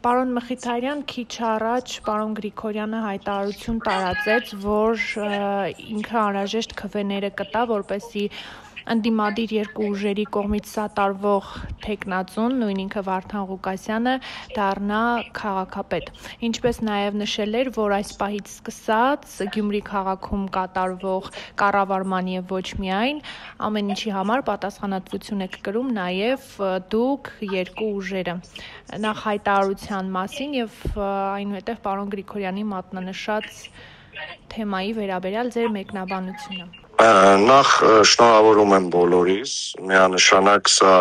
Պարոն Մխիթարյան, քիչ առաջ պարոն Գրիգորյանը հայտարարություն տարածեց, որ ինքը անհրաժեշտ քվեները կտա, որպեսզի ընդդիմադիր երկու ուժերի կողմից սատարվող թեկնածուն, նույն ինքը Վարդան Ղուկասյանը, դառնա քաղաքապետ։ Ինչպես նաև նշել էր, որ այս պահից սկսած Գյումրի քաղաքում կատարվող կառավարման եւ ոչ միայն ամեն ինչի համար պատասխանատվություն եք կրում նաև դուք երկու ուժերը։ Նախ հայտարարության մասին եւ այնուհետեւ պարոն Գրիգորյանի մատնանշած թեմայի վերաբերյալ ձեր մեկնաբանությունը։ Նախ շնորհավորում եմ բոլորիս, միանշանակ սա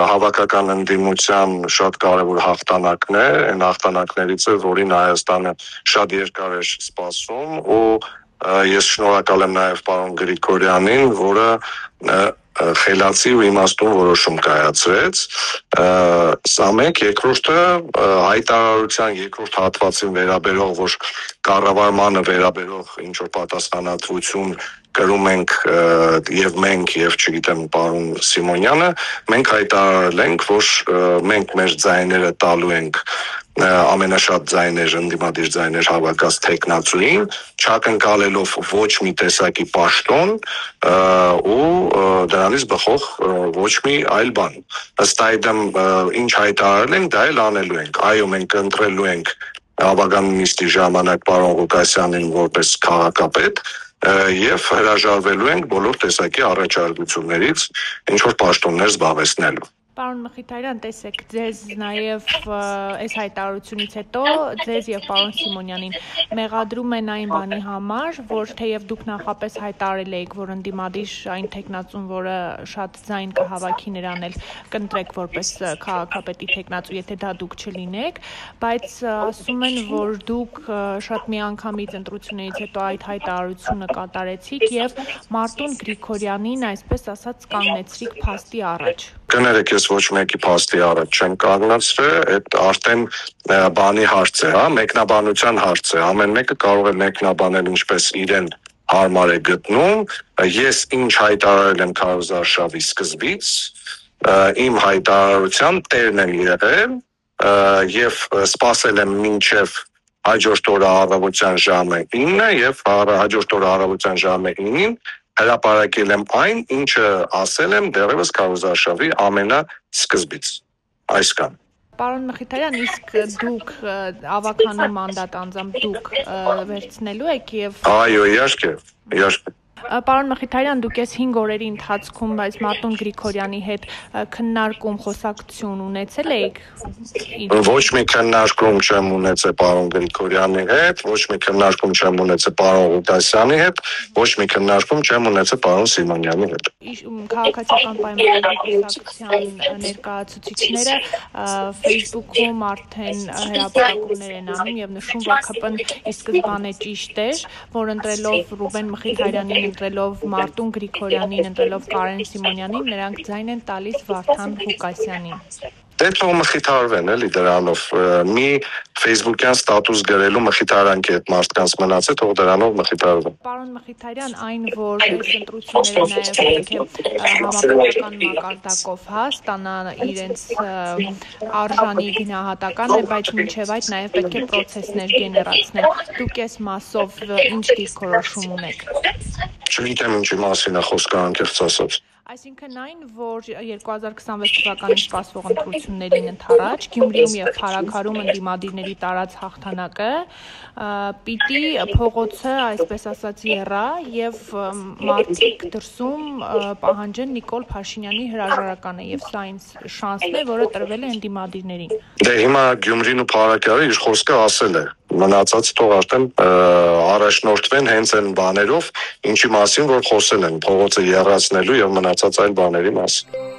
հավաքական ընդդիմության շատ կարևոր հաղթանակն է, այն հաղթանակներից է, որին Հայաստանը շատ երկար էր սպասում, ու ես շնորհակալ եմ նաև պարոն Գրիգորյանին, որը խելացի ու իմաստուն որոշում կայացրեց։ Սա մեկ, երկրորդը հայտարարության երկրորդ հատվածին վերաբերող, որ կառավարմանը վերաբերող ինչ որ պատասխանատվություն կրում ենք եւ մենք եւ չգիտեմ պարոն Սիմոնյանը, մենք հայտարարել ենք, որ մենք մեր ձայները տալու ենք ամենաշատ ձայներ, ընդդիմադիր ձայներ հավաքած թեկնածուին, չակնկալելով ոչ մի տեսակի պաշտոն ու դրանից բխող ոչ մի այլ բան։ Ըստ այդմ ինչ հայտարարել ենք, դա էլ անելու ենք։ Այո, մենք ընտրելու ենք հավաքական նիստի ժամանակ պարոն Ղուկասյանին որպես քաղաքապետ եւ հրաժարվելու ենք բոլոր տեսակի առաջարկություններից ինչ որ պաշտոններ զբաղեցնելու։ Պարոն Մխիթարյան, տեսեք, ձեզ նաև այս հայտարարությունից հետո ձեզ եւ պարոն Սիմոնյանին մեղադրում են այն բանի համար, որ թեև դուք նախապես հայտարարել եք, որ ընդդիմադիր այն թեկնածուն, որը շատ ձայն կհավաքի նրան էլ կընտրեք որպես քաղաքապետի թեկնածու, եթե դա դուք չլինեք, բայց ասում են, որ դուք շատ միանգամից ընտրություններից հետո այդ հայտարարությունը կատարեցիք եւ Մարտուն Գրիգորյանին, այսպես ասած, կանգնեցրիք փաստի առաջ։ Կներեք, ես ոչ մեկի փաստի առաջ չեմ կանգնացրել, այդ արդեն բանի հարց է, մեկնաբանության հարց է, ամեն մեկը կարող է մեկնաբանել ինչպես իրեն հարմար է գտնում, ես ինչ հայտարարել եմ քարոզարշավի սկզբից, իմ հայտարարության տերն եմ եղել եւ սպասել եմ մինչեւ հաջորդ օրը առավոտյան ժամը 9 եւ հաջորդ օրը առավոտյան ժամը 9-ին հրապարակել եմ այն, ինչը ասել եմ դեռևս քարոզարշավի ամենասկզբից, այսքան։ Պարոն Մխիթարյան, իսկ դուք ավականու մանդատ անձամբ դուք վերցնելու եք եւ Այո, իհարկե։ Պարոն Մխիթարյան, դուք այս 5 օրերի ընթացքում այս Մարտուն Գրիգորյանի հետ քննարկում, խոսակցություն ունեցել եք։ Ոչ մի քննարկում չեմ ունեցել պարոն Գրիգորյանի հետ, ոչ մի քննարկում չեմ ունեցել պարոն Ղուկասյանի հետ, ոչ մի քննարկում չեմ ունեցել պարոն Սիմոնյանի հետ։ Քաղաքացիական պայմանագրի կուսակցության ներկայացուցիչները Facebook-ում արդեն հրապարակումներ են անում եւ նշում, որ ԿՊ-ն ի սկզբանե ճիշտ էր, որ ընտրելով Ռուբեն Մխիթարյանին, ընտրելով Մարտուն Գրիգորյանին, ընտրելով Կարեն Սիմոնյանին, նրանք ձայն են տալիս Վարդան Ղուկասյանին։ Դե թող մխիթարվեն էլի դրանով, մի Facebook-յան ստատուս գրելու մխիթարանքի այդ մարդկանց մնաց է, թող դրանով մխիթարվեն։ Պարոն Մխիթարյան, այն որ այս ընտրությունները նաև պետք է համապետական մակարդակով ստանան իրենց արժանի գնահատական է, բայց մինչև այդ նաև պետք է պրոցեսներ գեներացնել։ Դուք այս մասով ինչ դիրքորոշում ունեք։ Չգիտեմ ինչի մասին է խոսքը անկեղծ ասած։ Այսինքն այն, որ 2026 թվականին սպասվող ընտրություններին ընդառաջ Գյումրիում եւ Փարաքարում ընդդիմադիրների տարած հաղթանակը պիտի փողոցը, այսպես ասած, եռա եւ մարդիկ դրսում պահանջեն Նիկոլ Փաշինյանի հրաժարականը եւ սա այն շանսն է, որը տրվել է ընդդիմադիրներին։ Դե հիմա Գյումրին ու Փարաքարը իր խոսքը ասել է, մնացած թող արդեն առաջնորդվեն հենց այն բաներով, ինչի մասին որ խոսել են, փողոցը եռացնելու եւ մնացած այլ բաների մասին։